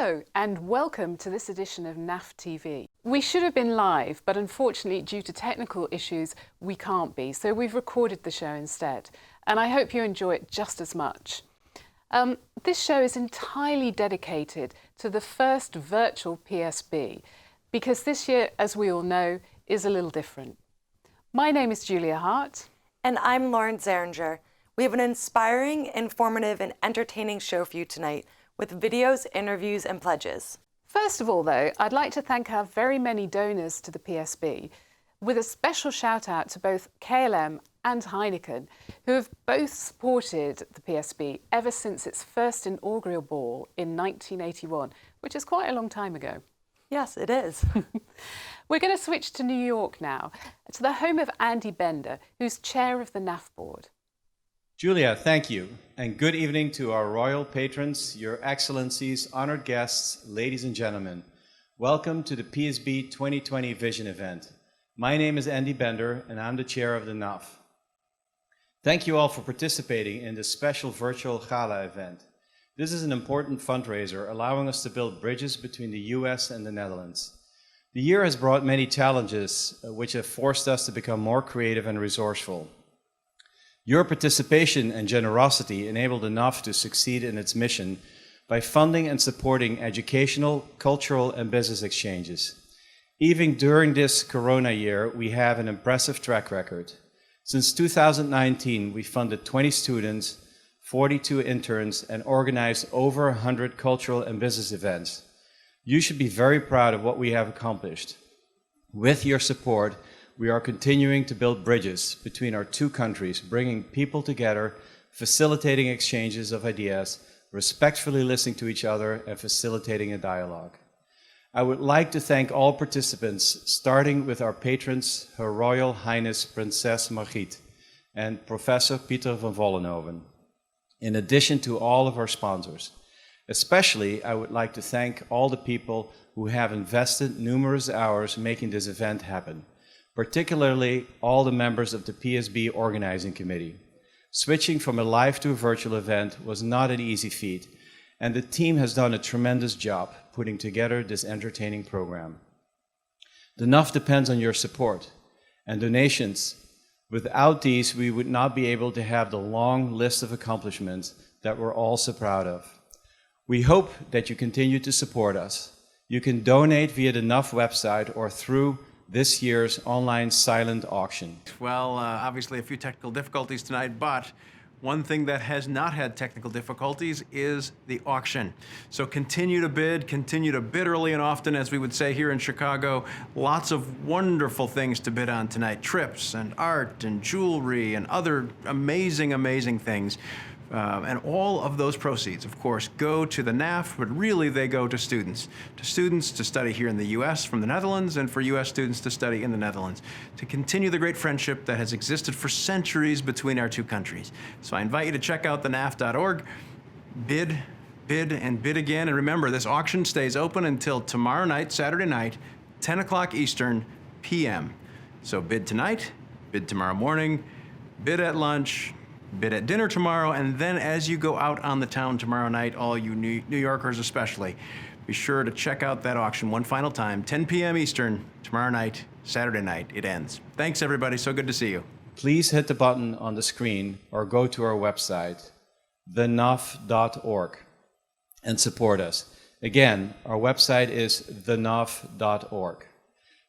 Hello and welcome to this edition of NAF TV. We should have been live, but unfortunately due to technical issues we can't be, so we've recorded the show instead, and I hope you enjoy it just as much. This show is entirely dedicated to the first Virtual PSB, because this year, as we all know, is a little different. My name is Julia Hart. And I'm Lauren Zeringer. We have an inspiring, informative, and entertaining show for you tonight, with videos, interviews, and pledges. First of all, though, I'd like to thank our very many donors to the PSB, with a special shout out to both KLM and Heineken, who have both supported the PSB ever since its first inaugural ball in 1981, which is quite a long time ago. Yes, it is. We're going to switch to New York now, to the home of Andy Bender, who's chair of the NAF board. Julia, thank you, and good evening to our royal patrons, your excellencies, honored guests, ladies and gentlemen. Welcome to the PSB 2020 Vision event. My name is Andy Bender, and I'm the chair of the NAF. Thank you all for participating in this special virtual gala event. This is an important fundraiser, allowing us to build bridges between the US and the Netherlands. The year has brought many challenges, which have forced us to become more creative and resourceful. Your participation and generosity enabled the NAF to succeed in its mission by funding and supporting educational, cultural, and business exchanges. Even during this Corona year, we have an impressive track record. Since 2019, we funded 20 students, 42 interns, and organized over 100 cultural and business events. You should be very proud of what we have accomplished. With your support, we are continuing to build bridges between our two countries, bringing people together, facilitating exchanges of ideas, respectfully listening to each other, and facilitating a dialogue. I would like to thank all participants, starting with our patrons, Her Royal Highness Princess Margriet and Professor Pieter van Vollenhoven, in addition to all of our sponsors. Especially, I would like to thank all the people who have invested numerous hours making this event happen, particularly all the members of the PSB Organizing Committee. Switching from a live to a virtual event was not an easy feat, and the team has done a tremendous job putting together this entertaining program. The NAF depends on your support and donations. Without these, we would not be able to have the long list of accomplishments that we're all so proud of. We hope that you continue to support us. You can donate via the NAF website or through this year's online silent auction. Well, obviously a few technical difficulties tonight, but one thing that has not had technical difficulties is the auction. So continue to bid early and often, as we would say here in Chicago. Lots of wonderful things to bid on tonight. Trips and art and jewelry and other amazing, amazing things. And all of those proceeds, of course, go to the NAF, but really they go to students to study here in the US from the Netherlands, and for US students to study in the Netherlands, to continue the great friendship that has existed for centuries between our two countries. So I invite you to check out thenaf.org, bid, and bid again. And remember, this auction stays open until tomorrow night, Saturday night, 10 o'clock Eastern, p.m. So bid tonight, bid tomorrow morning, bid at lunch, bid at dinner tomorrow, and then as you go out on the town tomorrow night, all you New Yorkers especially, be sure to check out that auction one final time, 10 p.m. Eastern, tomorrow night, Saturday night, it ends. Thanks everybody, so good to see you. Please hit the button on the screen or go to our website, thenaf.org, and support us. Again, our website is thenaf.org.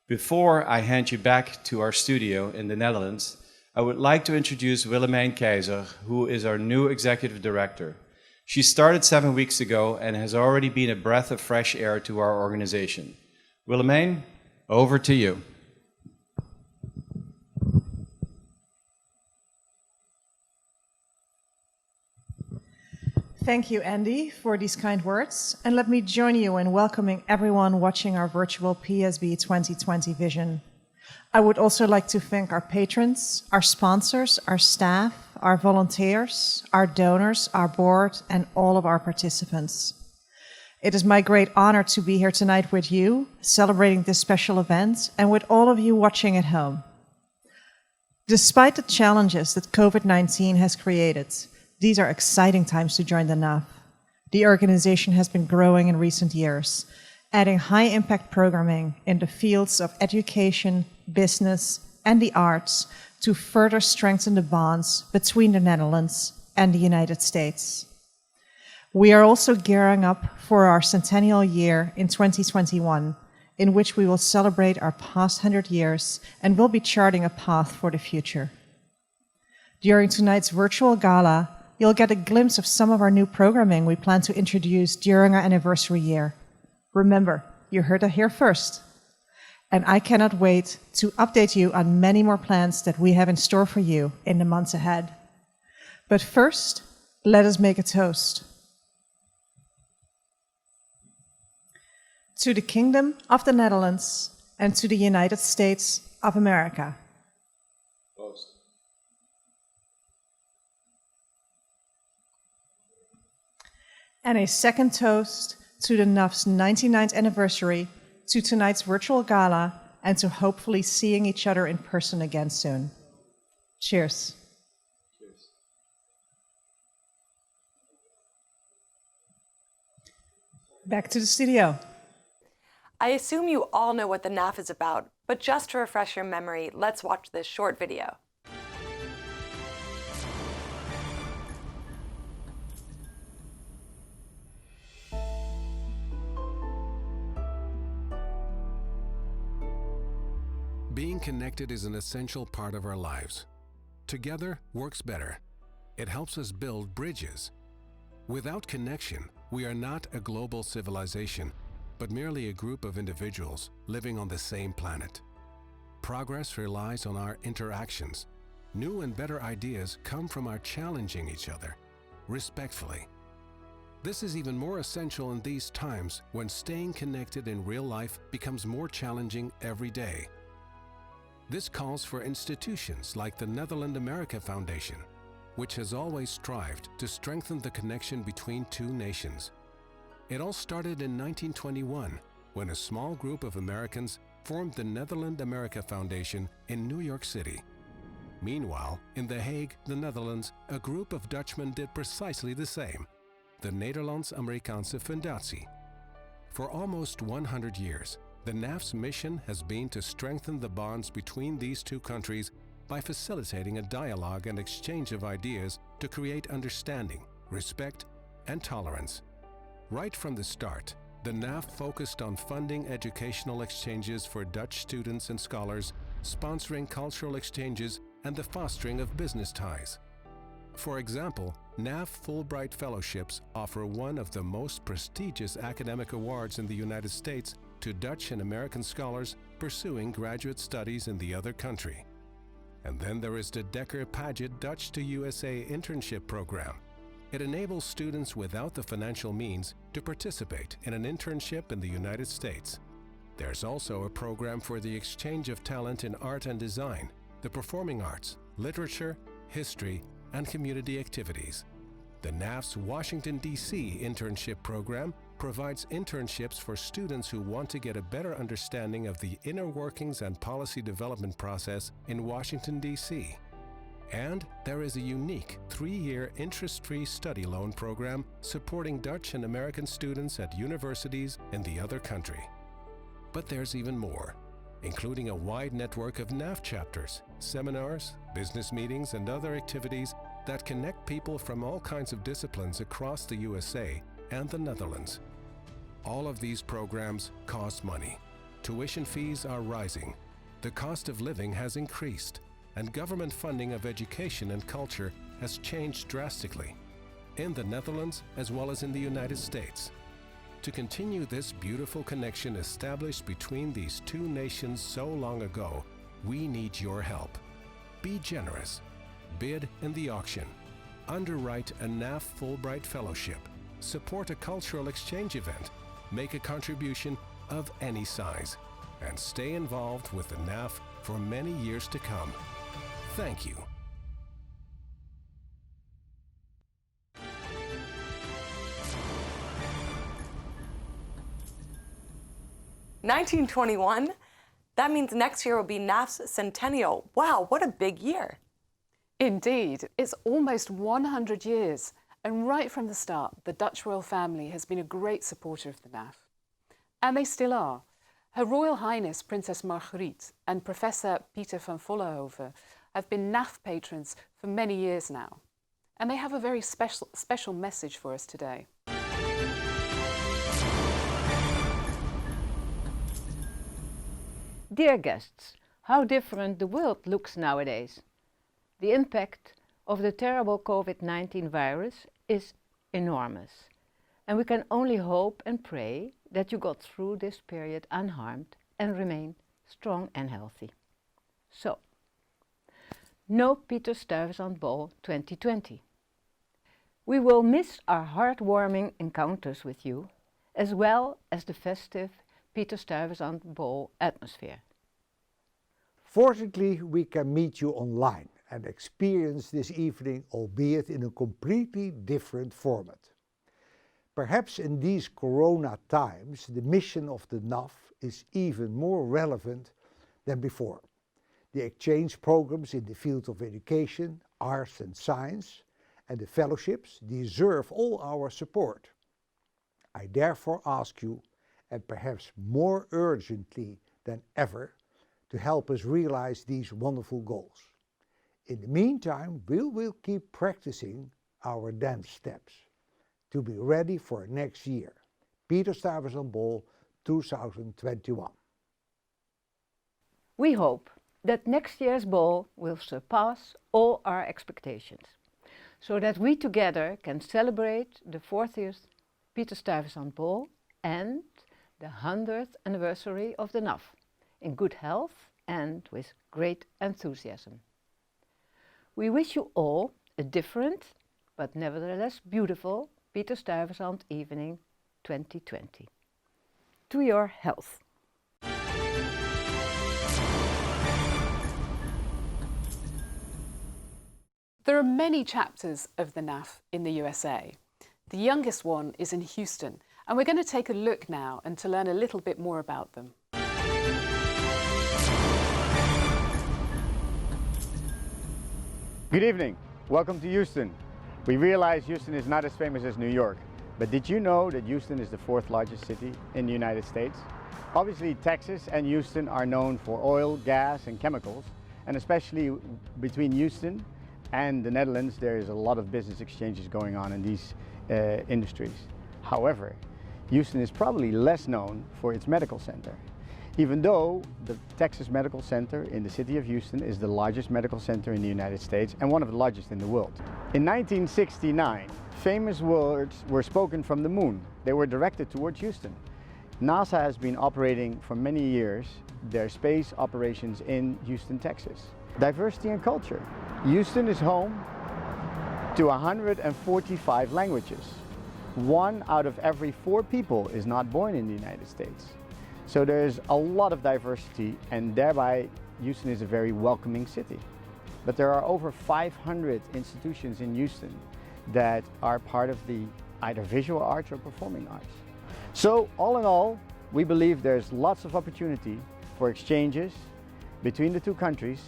Before I hand you back to our studio in the Netherlands, I would like to introduce Willemijn Keizer, who is our new executive director. She started 7 weeks ago and has already been a breath of fresh air to our organization. Willemijn, over to you. Thank you, Andy, for these kind words. And let me join you in welcoming everyone watching our virtual PSB 2020 Vision. I would also like to thank our patrons, our sponsors, our staff, our volunteers, our donors, our board, and all of our participants. It is my great honor to be here tonight with you, celebrating this special event, and with all of you watching at home. Despite the challenges that COVID-19 has created, these are exciting times to join the NAF. The organization has been growing in recent years, adding high-impact programming in the fields of education, business, and the arts to further strengthen the bonds between the Netherlands and the United States. We are also gearing up for our centennial year in 2021, in which we will celebrate our past 100 years and will be charting a path for the future. During tonight's virtual gala, you'll get a glimpse of some of our new programming we plan to introduce during our anniversary year. Remember, you heard it here first. And I cannot wait to update you on many more plans that we have in store for you in the months ahead. But first, let us make a toast. To the Kingdom of the Netherlands and to the United States of America. Toast. And a second toast to the NUF's 99th anniversary, to tonight's virtual gala, and to hopefully seeing each other in person again soon. Cheers. Cheers. Back to the studio. I assume you all know what the NAF is about, but just to refresh your memory, let's watch this short video. Being connected is an essential part of our lives. Together works better. It helps us build bridges. Without connection, we are not a global civilization, but merely a group of individuals living on the same planet. Progress relies on our interactions. New and better ideas come from our challenging each other, respectfully. This is even more essential in these times when staying connected in real life becomes more challenging every day. This calls for institutions like the Netherland-America Foundation, which has always strived to strengthen the connection between two nations. It all started in 1921, when a small group of Americans formed the Netherland-America Foundation in New York City. Meanwhile, in The Hague, the Netherlands, a group of Dutchmen did precisely the same, the Netherland-Amerikaanse Fundatie. For almost 100 years, the NAF's mission has been to strengthen the bonds between these two countries by facilitating a dialogue and exchange of ideas to create understanding, respect, and tolerance. Right from the start, the NAF focused on funding educational exchanges for Dutch students and scholars, sponsoring cultural exchanges, and the fostering of business ties. For example, NAF Fulbright Fellowships offer one of the most prestigious academic awards in the United States to Dutch and American scholars pursuing graduate studies in the other country. And then there is the Dekker Paget Dutch to USA internship program. It enables students without the financial means to participate in an internship in the United States. There's also a program for the exchange of talent in art and design, the performing arts, literature, history, and community activities. The NAF's Washington, D.C. internship program provides internships for students who want to get a better understanding of the inner workings and policy development process in Washington, D.C. And there is a unique 3-year interest-free study loan program supporting Dutch and American students at universities in the other country. But there's even more, including a wide network of NAF chapters, seminars, business meetings, and other activities that connect people from all kinds of disciplines across the USA and the Netherlands. All of these programs cost money. Tuition fees are rising. The cost of living has increased, and government funding of education and culture has changed drastically, in the Netherlands as well as in the United States. To continue this beautiful connection established between these two nations so long ago, we need your help. Be generous. Bid in the auction. Underwrite a NAF Fulbright Fellowship. Support a cultural exchange event. Make a contribution of any size. And stay involved with the NAF for many years to come. Thank you. $1921? That means next year will be NAF's centennial. Wow, what a big year. Indeed, it's almost 100 years. And right from the start, the Dutch royal family has been a great supporter of the NAF. And they still are. Her Royal Highness Princess Margriet and Professor Peter van Vollenhoven have been NAF patrons for many years now. And they have a very special message for us today. Dear guests, how different the world looks nowadays. The impact of the terrible COVID-19 virus is enormous, and we can only hope and pray that you got through this period unharmed and remain strong and healthy. So, no Peter Stuyvesant Ball 2020. We will miss our heartwarming encounters with you, as well as the festive Peter Stuyvesant Ball atmosphere. Fortunately, we can meet you online and experience this evening, albeit in a completely different format. Perhaps in these corona times, the mission of the NAF is even more relevant than before. The exchange programs in the field of education, arts and science, and the fellowships deserve all our support. I therefore ask you, and perhaps more urgently than ever, to help us realize these wonderful goals. In the meantime, we will keep practicing our dance steps to be ready for next year, Peter Stuyvesant Ball 2021. We hope that next year's ball will surpass all our expectations, so that we together can celebrate the 40th Peter Stuyvesant Ball and the 100th anniversary of the NAF in good health and with great enthusiasm. We wish you all a different, but nevertheless beautiful, Peter Stuyvesant evening 2020. To your health. There are many chapters of the NAF in the USA. The youngest one is in Houston, and we're going to take a look now and to learn a little bit more about them. Good evening. Welcome to Houston. We realize Houston is not as famous as New York, but did you know that Houston is the 4th largest city in the United States? Obviously, Texas and Houston are known for oil, gas, and chemicals, and especially between Houston and the Netherlands, there is a lot of business exchanges going on in these industries. However, Houston is probably less known for its medical center. Even though the Texas Medical Center in the city of Houston is the largest medical center in the United States and one of the largest in the world. In 1969, famous words were spoken from the moon. They were directed towards Houston. NASA has been operating for many years their space operations in Houston, Texas. Diversity and culture. Houston is home to 145 languages. 1 out of every 4 people is not born in the United States. So there's a lot of diversity, and thereby Houston is a very welcoming city. But there are over 500 institutions in Houston that are part of the either visual arts or performing arts. So all in all, we believe there's lots of opportunity for exchanges between the two countries,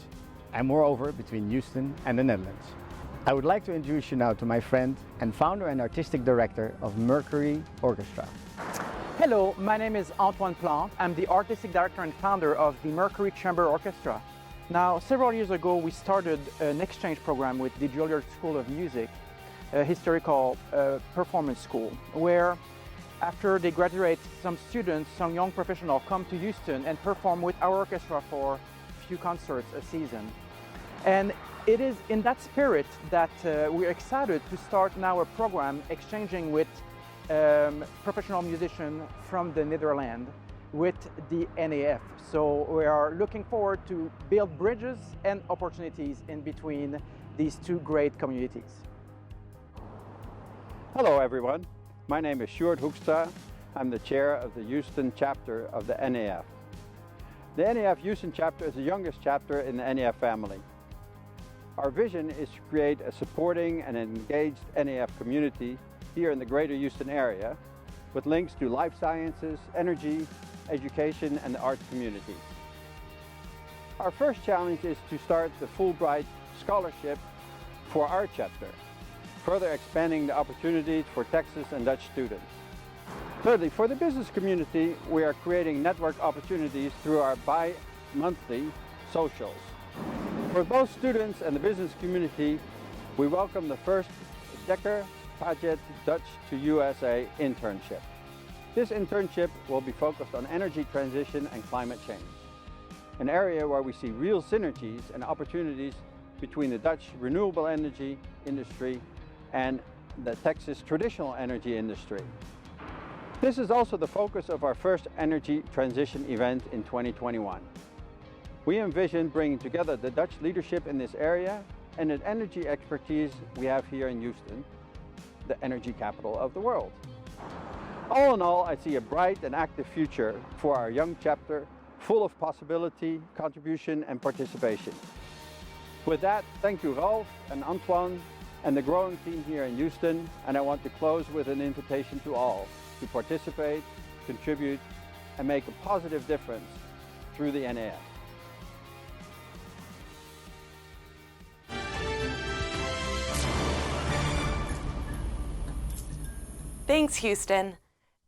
and moreover between Houston and the Netherlands. I would like to introduce you now to my friend and founder and artistic director of Mercury Orchestra. Hello, my name is Antoine Plante. I'm the artistic director and founder of the Mercury Chamber Orchestra. Now, several years ago, we started an exchange program with the Juilliard School of Music, a historical performance school, where after they graduate, some students, some young professionals come to Houston and perform with our orchestra for a few concerts a season. And it is in that spirit that we're excited to start now a program exchanging with professional musicians from the Netherlands with the NAF. So we are looking forward to build bridges and opportunities in between these two great communities. Hello everyone, my name is Sjoerd Hoekstra. I'm the chair of the Houston chapter of the NAF. The NAF Houston chapter is the youngest chapter in the NAF family. Our vision is to create a supporting and engaged NAF community here in the greater Houston area with links to life sciences, energy, education, and the arts community. Our first challenge is to start the Fulbright Scholarship for our chapter. further expanding the opportunities for Texas and Dutch students. Thirdly, for the business community, we are creating network opportunities through our bi-monthly socials. For both students and the business community, we welcome the first Dekker Paget Dutch to USA internship. This internship will be focused on energy transition and climate change, an area where we see real synergies and opportunities between the Dutch renewable energy industry and the Texas traditional energy industry. This is also the focus of our first energy transition event in 2021. We envision bringing together the Dutch leadership in this area and the energy expertise we have here in Houston, the energy capital of the world. All in all, I see a bright and active future for our young chapter, full of possibility, contribution and participation. With that, thank you Ralph and Antoine and the growing team here in Houston, and I want to close with an invitation to all to participate, contribute and make a positive difference through the NAF. Thanks, Houston.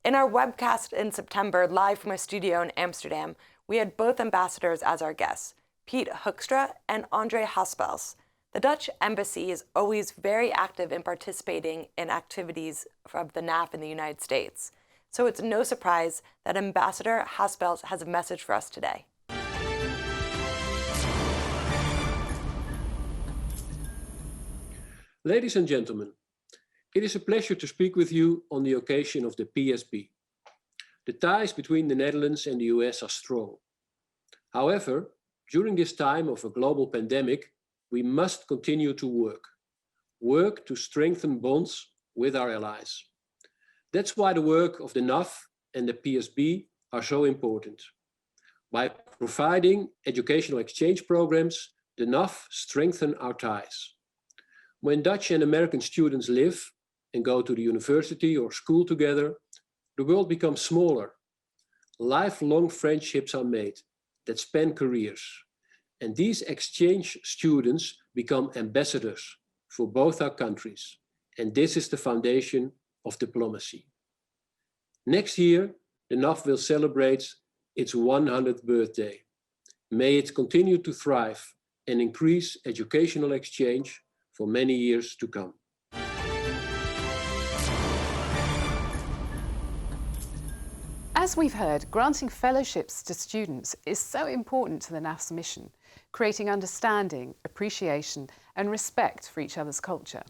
In our webcast in September, live from our studio in Amsterdam, we had both ambassadors as our guests, Piet Hoekstra and André Haspels. The Dutch embassy is always very active in participating in activities of the NAF in the United States. So it's no surprise that Ambassador Haspels has a message for us today. Ladies and gentlemen, it is a pleasure to speak with you on the occasion of the PSB. The ties between the Netherlands and the US are strong. However, during this time of a global pandemic, we must continue to work to strengthen bonds with our allies. That's why the work of the NAF and the PSB are so important. By providing educational exchange programs, the NAF strengthen our ties. When Dutch and American students live and go to the university or school together, the world becomes smaller. Lifelong friendships are made that span careers. And these exchange students become ambassadors for both our countries. And this is the foundation of diplomacy. Next year, the NAF will celebrate its 100th birthday. May it continue to thrive and increase educational exchange for many years to come. As we've heard, granting fellowships to students is so important to the NAF's mission, creating understanding, appreciation and respect for each other's culture.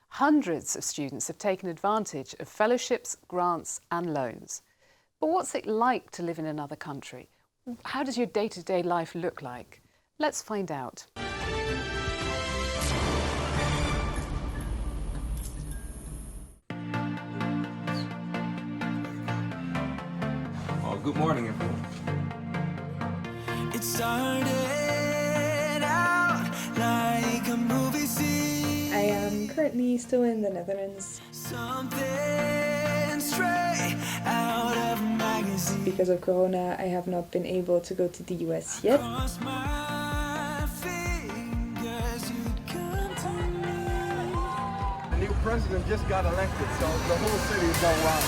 Hundreds of students have taken advantage of fellowships, grants and loans. But what's it like to live in another country? How does your day-to-day life look like? Let's find out. Good morning, everyone. It started out like a movie scene. I am currently still in the Netherlands. Something straight out of a magazine. Because of Corona, I have not been able to go to the US yet. Cross my fingers, you'd come to me. The new president just got elected, so the whole city is going wild.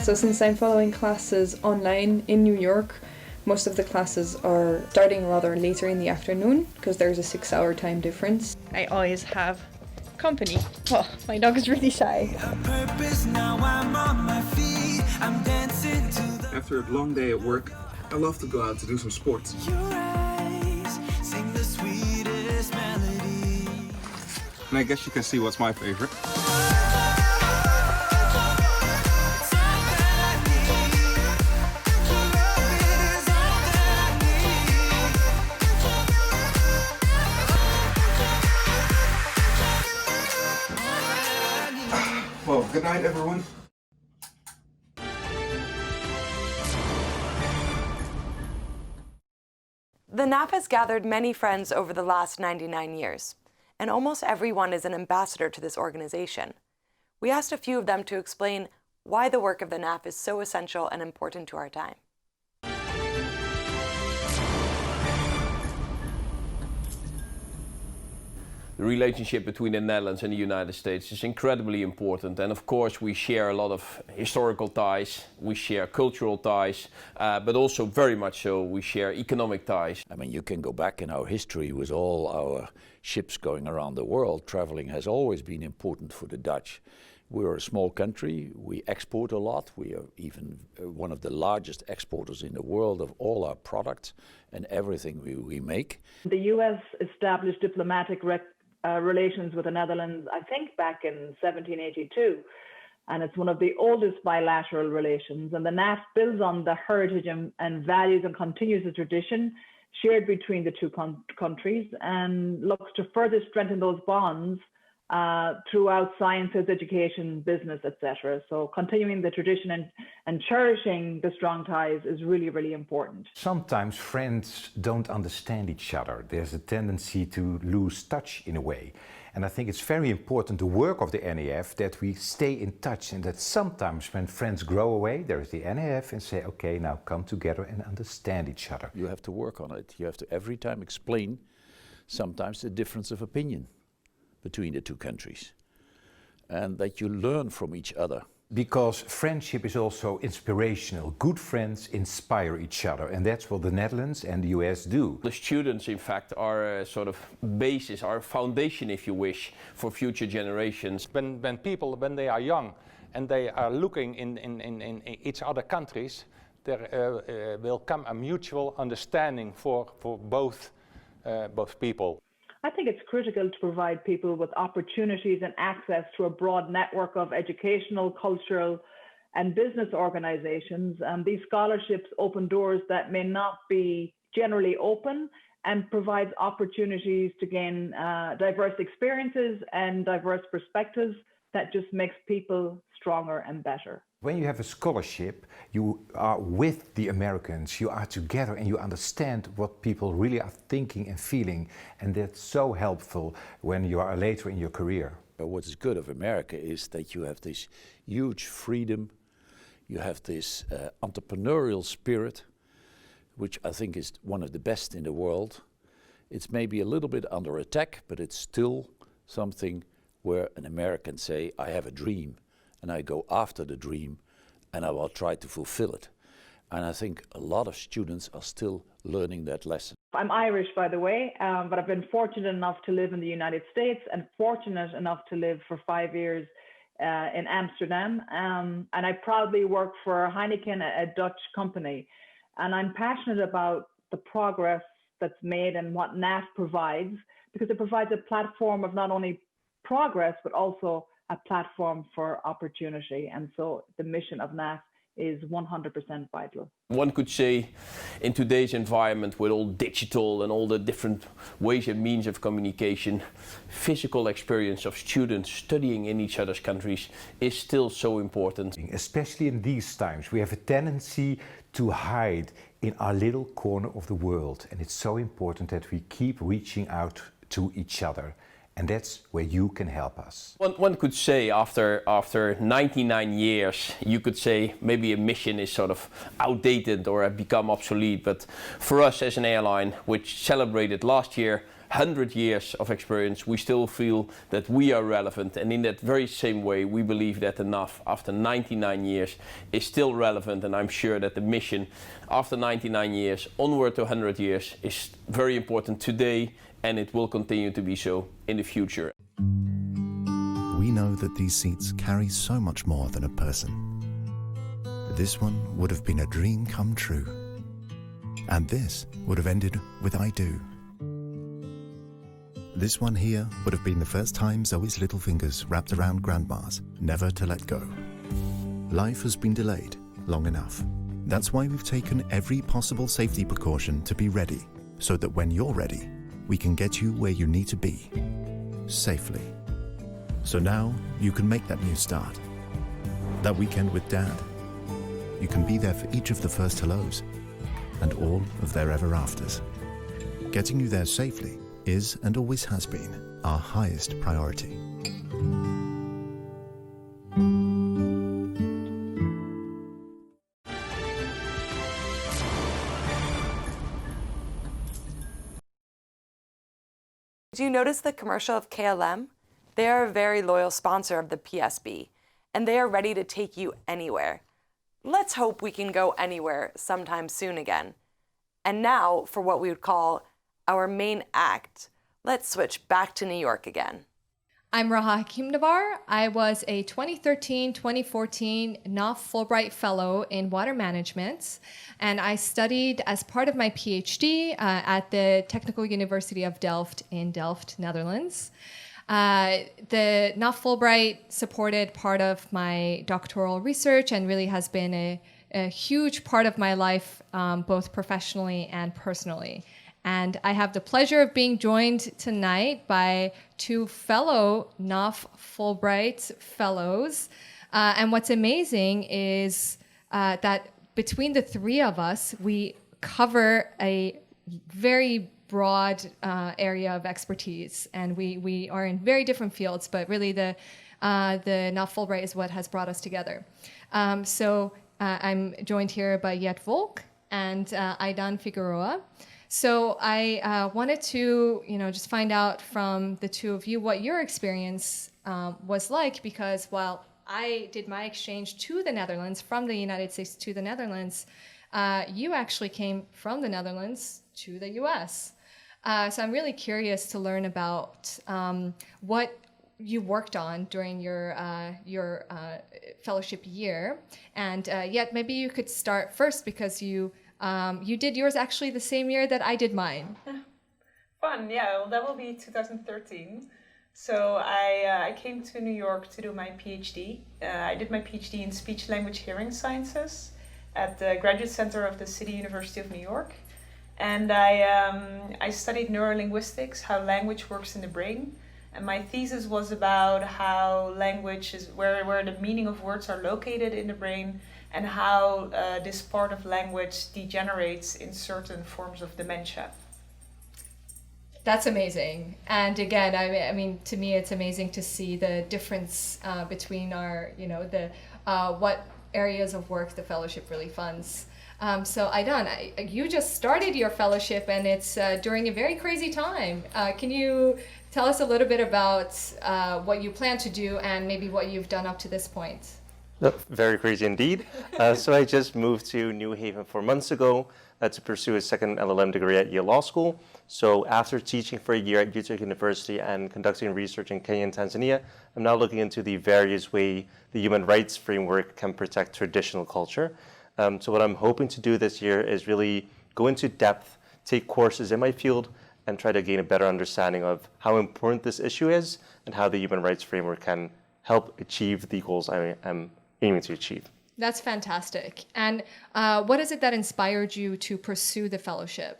So since I'm following classes online in New York, most of the classes are starting rather later in the afternoon because there's a 6-hour time difference. I always have company. Oh, my dog is really shy. After a long day at work, I love to go out to do some sports. And I guess you can see what's my favorite. Well, good night, everyone. The NAF has gathered many friends over the last 99 years, and almost everyone is an ambassador to this organization. We asked a few of them to explain why the work of the NAF is so essential and important to our time. The relationship between the Netherlands and the United States is incredibly important, and of course we share a lot of historical ties, we share cultural ties, but also very much so we share economic ties. I mean, you can go back in our history with all our ships going around the world. Traveling has always been important for the Dutch. We're a small country, we export a lot, we are even one of the largest exporters in the world of all our products and everything we make. The US established diplomatic relations with the Netherlands, I think back in 1782, and it's one of the oldest bilateral relations, and the NAF builds on the heritage and values and continues the tradition shared between the two countries and looks to further strengthen those bonds throughout sciences, education, business, etc. So continuing the tradition and cherishing the strong ties is really, really important. Sometimes friends don't understand each other. There's a tendency to lose touch in a way. And I think it's very important, the work of the NAF, that we stay in touch, and that sometimes when friends grow away, there is the NAF and say, okay, now come together and understand each other. You have to work on it. You have to every time explain sometimes the difference of opinion between the two countries, and that you learn from each other. Because friendship is also inspirational. Good friends inspire each other, and that's what the Netherlands and the US do. The students, in fact, are a sort of basis, our foundation, if you wish, for future generations. When people, when they are young and they are looking in each other countries, there will come a mutual understanding for both people. I think it's critical to provide people with opportunities and access to a broad network of educational, cultural, and business organizations. These scholarships open doors that may not be generally open and provides opportunities to gain diverse experiences and diverse perspectives that just makes people stronger and better. When you have a scholarship, you are with the Americans, you are together and you understand what people really are thinking and feeling, and that's so helpful when you are later in your career. What is good of America is that you have this huge freedom, you have this entrepreneurial spirit, which I think is one of the best in the world. It's maybe a little bit under attack, but it's still something where an American say, I have a dream, and I go after the dream, and I will try to fulfill it. And I think a lot of students are still learning that lesson. I'm Irish, by the way, but I've been fortunate enough to live in the United States and fortunate enough to live for 5 years in Amsterdam. And I proudly work for Heineken, a Dutch company. And I'm passionate about the progress that's made and what NAF provides, because it provides a platform of not only progress, but also a platform for opportunity. And so the mission of NAF is 100% vital. One could say in today's environment with all digital and all the different ways and means of communication, physical experience of students studying in each other's countries is still so important. Especially in these times, we have a tendency to hide in our little corner of the world. And it's so important that we keep reaching out to each other. And that's where you can help us. One could say after 99 years, you could say maybe a mission is sort of outdated or have become obsolete. But for us as an airline, which celebrated last year 100 years of experience, we still feel that we are relevant. And in that very same way, we believe that NAF, after 99 years, is still relevant. And I'm sure that the mission, after 99 years, onward to 100 years, is very important today, and it will continue to be so in the future. We know that these seats carry so much more than a person. This one would have been a dream come true. And this would have ended with I do. This one here would have been the first time Zoe's little fingers wrapped around Grandma's, never to let go. Life has been delayed long enough. That's why we've taken every possible safety precaution to be ready, so that when you're ready, we can get you where you need to be, safely. So now you can make that new start. That weekend with Dad. You can be there for each of the first hellos and all of their ever afters. Getting you there safely is and always has been our highest priority. Do you notice the commercial of KLM? They are a very loyal sponsor of the PSB, and they are ready to take you anywhere. Let's hope we can go anywhere sometime soon again. And now for what we would call our main act. Let's switch back to New York again. I'm Raha Hakimdavar. I was a 2013-2014 NOF Fulbright Fellow in Water Management, and I studied as part of my PhD at the Technical University of Delft in Delft, Netherlands. The NOF Fulbright supported part of my doctoral research and really has been a huge part of my life, both professionally and personally. And I have the pleasure of being joined tonight by two fellow NOF Fulbright Fellows. And what's amazing is that between the three of us, we cover a very broad area of expertise. And we are in very different fields, but really the NOF Fulbright is what has brought us together. So I'm joined here by Jet Volk and Aidan Figueroa. So I wanted to, just find out from the two of you what your experience was like, because while I did my exchange to the Netherlands, from the United States to the Netherlands, you actually came from the Netherlands to the US. So I'm really curious to learn about what you worked on during your fellowship year. And yet maybe you could start first, because you did yours actually the same year that I did mine. Fun, yeah. Well, that will be 2013. So I came to New York to do my PhD. I did my PhD in Speech, Language, Hearing Sciences at the Graduate Center of the City University of New York. And I studied neurolinguistics, how language works in the brain. And my thesis was about how language is, where the meaning of words are located in the brain, and how this part of language degenerates in certain forms of dementia. That's amazing. And again, I mean, to me, it's amazing to see the difference between our, what areas of work the fellowship really funds. So Aidan, you just started your fellowship, and it's during a very crazy time. Can you tell us a little bit about what you plan to do and maybe what you've done up to this point? Very crazy indeed. So I just moved to New Haven 4 months ago to pursue a second LLM degree at Yale Law School. So after teaching for a year at Utah University and conducting research in Kenya and Tanzania, I'm now looking into the various ways the human rights framework can protect traditional culture. So what I'm hoping to do this year is really go into depth, take courses in my field, and try to gain a better understanding of how important this issue is and how the human rights framework can help achieve the goals I am aiming to achieve. That's fantastic. And what is it that inspired you to pursue the fellowship?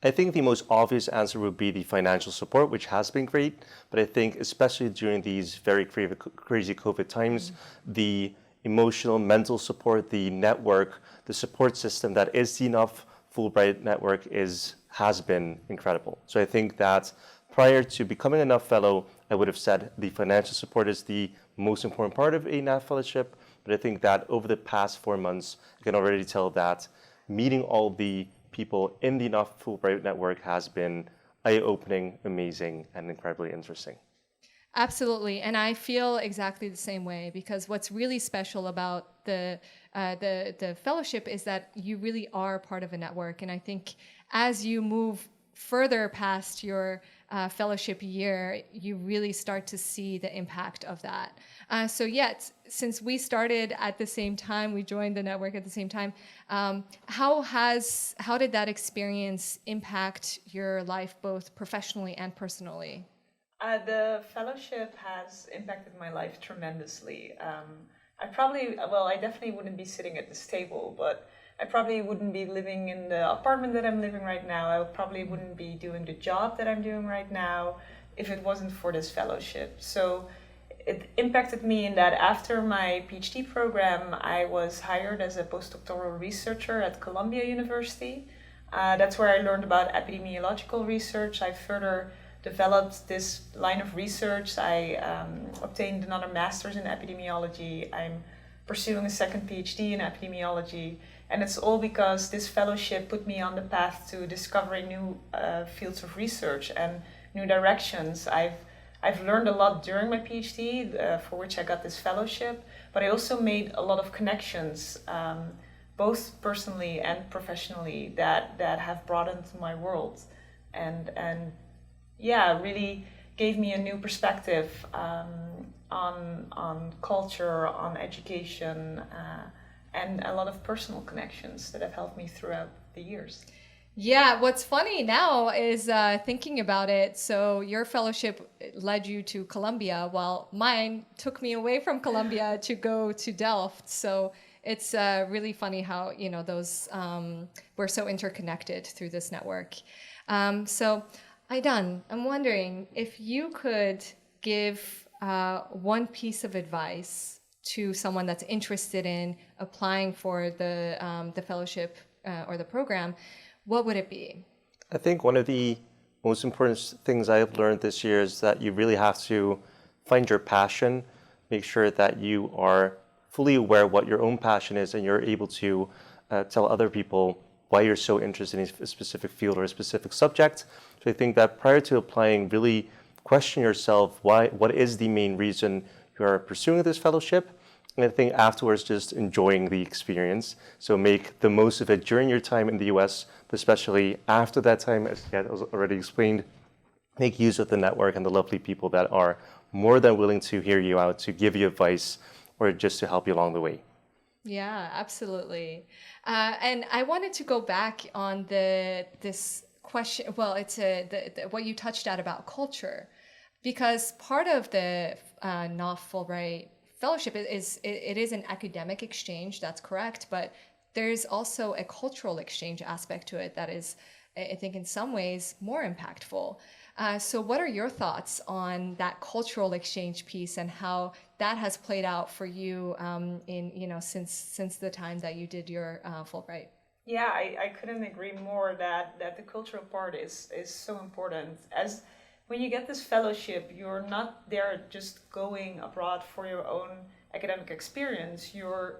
I think the most obvious answer would be the financial support, which has been great. But I think especially during these very crazy COVID times, the emotional, mental support, the network, the support system that is the NOF Fulbright network has been incredible. So I think that prior to becoming a NOF fellow, I would have said the financial support is the most important part of a NOF fellowship. But I think that over the past 4 months, I can already tell that meeting all the people in the NOF Fulbright network has been eye-opening, amazing, and incredibly interesting. Absolutely, and I feel exactly the same way, because what's really special about the fellowship is that you really are part of a network. And I think as you move further past your fellowship year, you really start to see the impact of that. So yet, since we started at the same time, we joined the network at the same time, how did that experience impact your life, both professionally and personally? The fellowship has impacted my life tremendously. I definitely wouldn't be sitting at this table, but I probably wouldn't be living in the apartment that I'm living right now. I probably wouldn't be doing the job that I'm doing right now if it wasn't for this fellowship. So it impacted me in that after my PhD program, I was hired as a postdoctoral researcher at Columbia University. That's where I learned about epidemiological research. I further developed this line of research. I obtained another master's in epidemiology. I'm pursuing a second PhD in epidemiology. And it's all because this fellowship put me on the path to discovering new fields of research and new directions. I've learned a lot during my PhD, for which I got this fellowship, but I also made a lot of connections, both personally and professionally, that have broadened my world, and yeah, really gave me a new perspective on culture, on education, and a lot of personal connections that have helped me throughout the years. Yeah, what's funny now is thinking about it. So your fellowship led you to Columbia, while mine took me away from Columbia to go to Delft. So it's really funny how, you know, those we're so interconnected through this network. So Aidan, I'm wondering if you could give one piece of advice to someone that's interested in applying for the fellowship or the program. What would it be? I think one of the most important things I've learned this year is that you really have to find your passion, make sure that you are fully aware what your own passion is, and you're able to tell other people why you're so interested in a specific field or a specific subject. So I think that prior to applying, really question yourself, what is the main reason you are pursuing this fellowship? And I think afterwards, just enjoying the experience. So make the most of it during your time in the US, but especially after that time, as Kat was already explained, make use of the network and the lovely people that are more than willing to hear you out, to give you advice, or just to help you along the way. Yeah, absolutely. And I wanted to go back on this question. Well, it's what you touched at about culture, because part of the NOF Fulbright Fellowship is an academic exchange. That's correct, but there's also a cultural exchange aspect to it that is, I think, in some ways more impactful. So what are your thoughts on that cultural exchange piece and how that has played out for you since the time that you did your Fulbright? Yeah, I couldn't agree more that the cultural part is so important. As when you get this fellowship, you're not there just going abroad for your own academic experience. You're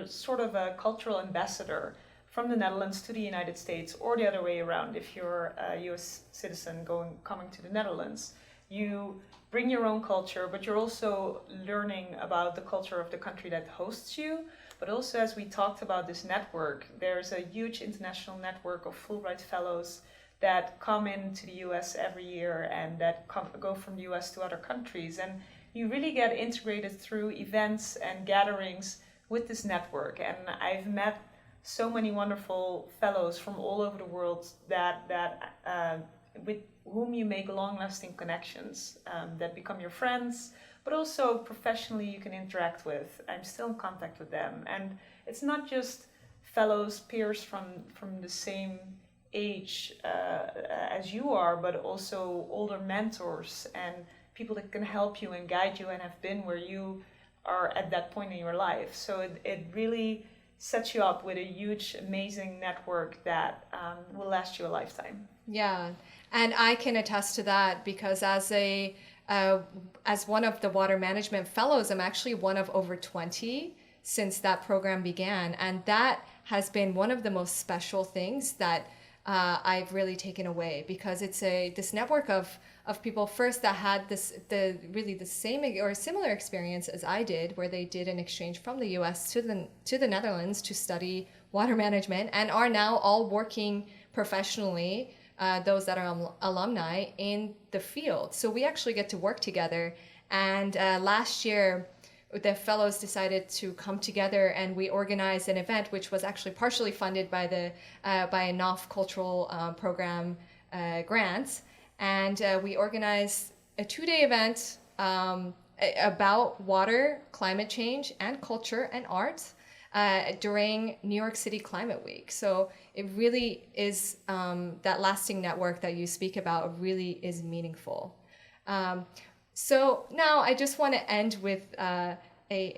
sort of a cultural ambassador from the Netherlands to the United States, or the other way around. If you're a US citizen coming to the Netherlands, you bring your own culture, but you're also learning about the culture of the country that hosts you. But also, as we talked about this network, there's a huge international network of Fulbright Fellows that come into the US every year and that go from the US to other countries. And you really get integrated through events and gatherings with this network. And I've met so many wonderful fellows from all over the world with whom you make long-lasting connections that become your friends, but also professionally you can interact with. I'm still in contact with them. And it's not just fellows, peers from the same age as you are, but also older mentors and people that can help you and guide you and have been where you are at that point in your life. So it really sets you up with a huge, amazing network that will last you a lifetime. Yeah, and I can attest to that because as one of the water management fellows, I'm actually one of over 20 since that program began, and that has been one of the most special things that I've really taken away, because it's this network of people first that had the same or similar experience as I did, where they did an exchange from the US to the Netherlands to study water management and are now all working professionally, those that are alumni in the field. So we actually get to work together. And last year, the fellows decided to come together and we organized an event which was actually partially funded by by a NOF cultural program grant. And we organized a 2-day event about water, climate change, and culture and art during New York City Climate Week. So it really is that lasting network that you speak about really is meaningful. So now I just want to end with a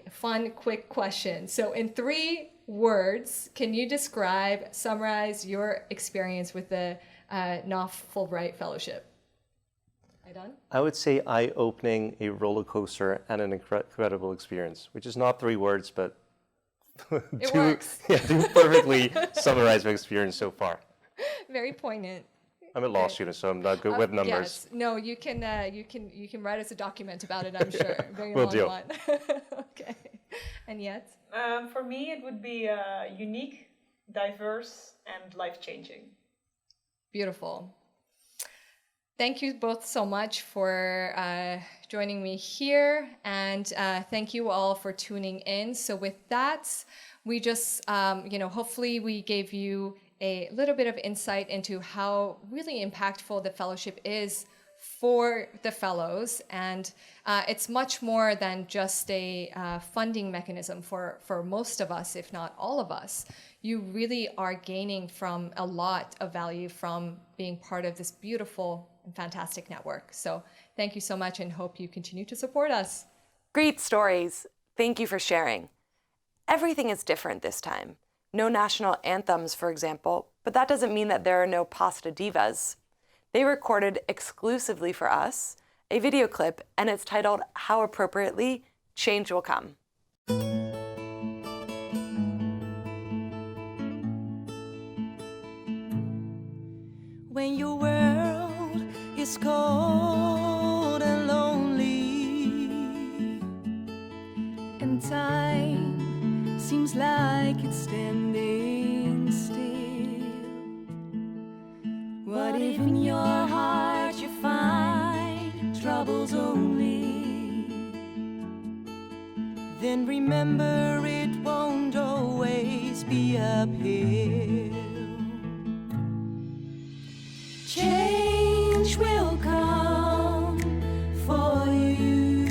fun, quick question. So in 3 words, can you summarize your experience with the NOF Fulbright Fellowship? Aidan? I would say eye-opening, a roller coaster, and an incredible experience, which is not 3 words, but works. Yeah, to perfectly summarize my experience so far. Very poignant. I'm a law student, so I'm not good with numbers. Yes. No, you can write us a document about it, I'm sure. Very Will long do. one. Okay. And yet? For me, it would be unique, diverse, and life-changing. Beautiful. Thank you both so much for joining me here, and thank you all for tuning in. So with that, we just, hopefully we gave you a little bit of insight into how really impactful the fellowship is for the fellows, and it's much more than just a funding mechanism for most of us, if not all of us. You really are gaining from a lot of value from being part of this beautiful and fantastic network. So thank you so much, and hope you continue to support us. Great stories. Thank you for sharing. Everything is different this time. No national anthems, for example, but that doesn't mean that there are no pasta divas. They recorded exclusively for us a video clip, and it's titled, How Appropriately, Change Will Come. When your world is cold and lonely, and time seems like it's standing still, what if in your heart you find troubles only? Then remember, it won't always be uphill. Change will come for you.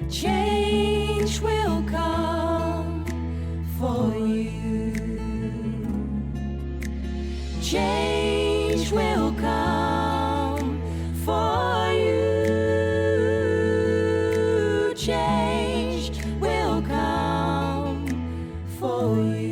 Change will come for you. Change will come for you. Change will come for you.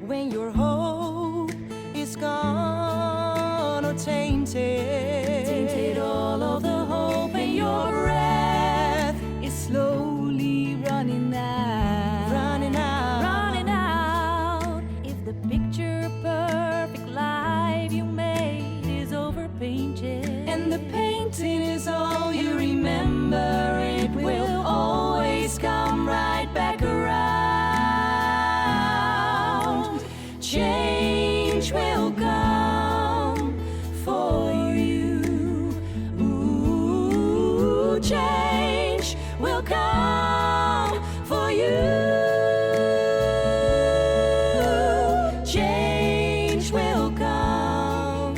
When your hope is gone or tainted all of the hope, and your breath is slowly running out, running out. If the picture perfect life you made is overpainted, and the painting is all you remember, it will always come right back around. Change will come for you. Ooh, change will come for you. Change will come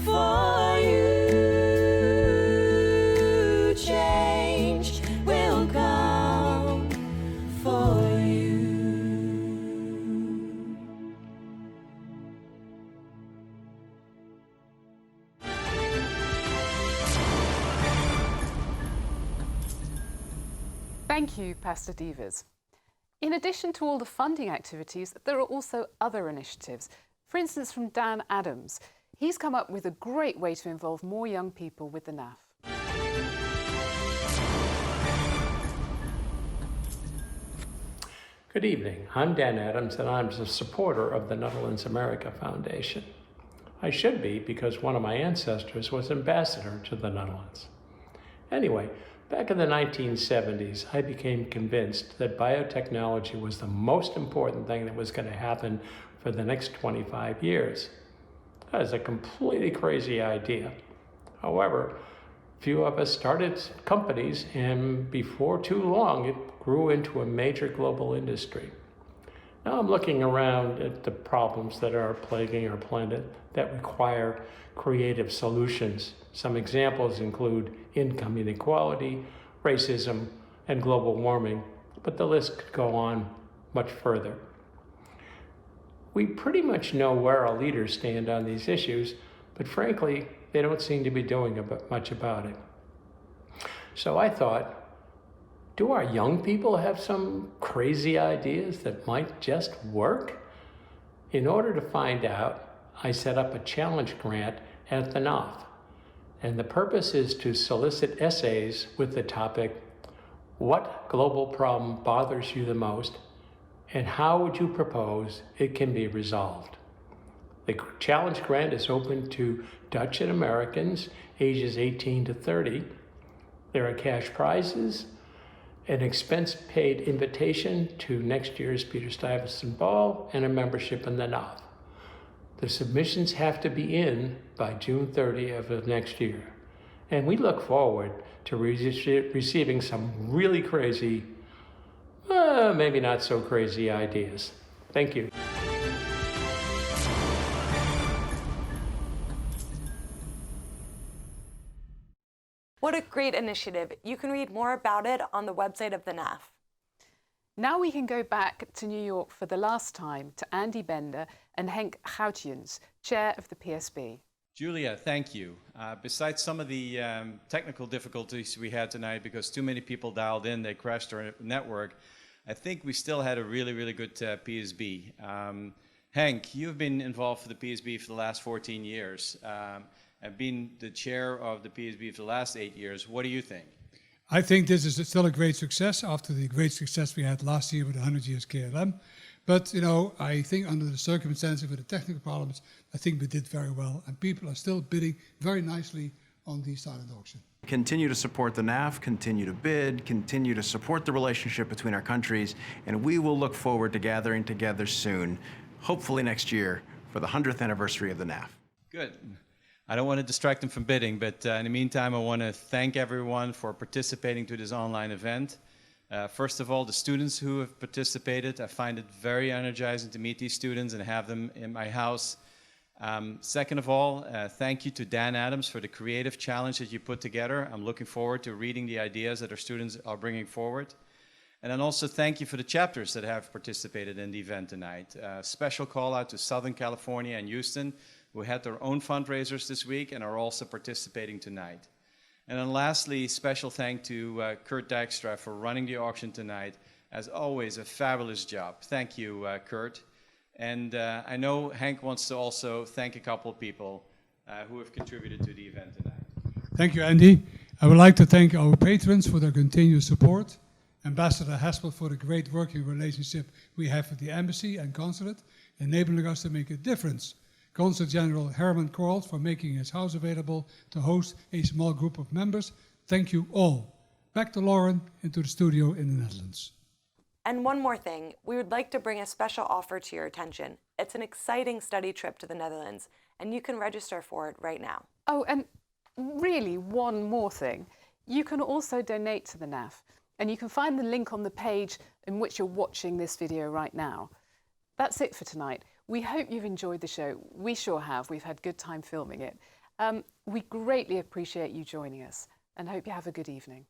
for you. Change will come for you. Thank you, Pasta Divas. In addition to all the funding activities, there are also other initiatives. For instance, from Dan Adams. He's come up with a great way to involve more young people with the NAF. Good evening. I'm Dan Adams, and I'm a supporter of the Netherlands-America Foundation. I should be, because one of my ancestors was ambassador to the Netherlands. Anyway, back in the 1970s, I became convinced that biotechnology was the most important thing that was going to happen for the next 25 years. That is a completely crazy idea. However, few of us started companies, and before too long, it grew into a major global industry. Now I'm looking around at the problems that are plaguing our planet that require creative solutions. Some examples include income inequality, racism, and global warming, but the list could go on much further. We pretty much know where our leaders stand on these issues, but frankly, they don't seem to be doing much about it. So I thought, do our young people have some crazy ideas that might just work? In order to find out, I set up a challenge grant at the NAF. And the purpose is to solicit essays with the topic, what global problem bothers you the most, and how would you propose it can be resolved? The challenge grant is open to Dutch and Americans ages 18 to 30. There are cash prizes, an expense-paid invitation to next year's Peter Stuyvesant Ball, and a membership in the NAF. The submissions have to be in by June 30th of next year. And we look forward to receiving some really crazy, maybe not so crazy ideas. Thank you. What a great initiative. You can read more about it on the website of the NAF. Now we can go back to New York for the last time to Andy Bender and Henk Goutjens, chair of the PSB. Julia, thank you. Besides some of the technical difficulties we had tonight because too many people dialed in, they crashed our network, I think we still had a really, really good PSB. Henk, you've been involved with the PSB for the last 14 years. And been the chair of the PSB for the last 8 years. What do you think? I think this is still a great success after the great success we had last year with 100 years KLM. But, you know, I think under the circumstances with the technical problems, I think we did very well. And people are still bidding very nicely on the silent auction. Continue to support the NAF, continue to bid, continue to support the relationship between our countries, and we will look forward to gathering together soon, hopefully next year, for the 100th anniversary of the NAF. Good. I don't want to distract them from bidding, but in the meantime, I want to thank everyone for participating to this online event. First of all, the students who have participated, I find it very energizing to meet these students and have them in my house. Second of all, thank you to Dan Adams for the creative challenge that you put together. I'm looking forward to reading the ideas that our students are bringing forward. And then also thank you for the chapters that have participated in the event tonight. Special call out to Southern California and Houston, who had their own fundraisers this week and are also participating tonight. And then lastly, special thank to Kurt Dijkstra for running the auction tonight. As always, a fabulous job. Thank you, Kurt. And I know Henk wants to also thank a couple of people who have contributed to the event tonight. Thank you, Andy. I would like to thank our patrons for their continued support, Ambassador Haspel for the great working relationship we have with the embassy and consulate, enabling us to make a difference, Consul General Herman Korlt for making his house available to host a small group of members. Thank you all. Back to Lauren into the studio in the Netherlands. And one more thing, we would like to bring a special offer to your attention. It's an exciting study trip to the Netherlands, and you can register for it right now. Oh, and really one more thing. You can also donate to the NAF, and you can find the link on the page in which you're watching this video right now. That's it for tonight. We hope you've enjoyed the show. We sure have. We've had a good time filming it. We greatly appreciate you joining us and hope you have a good evening.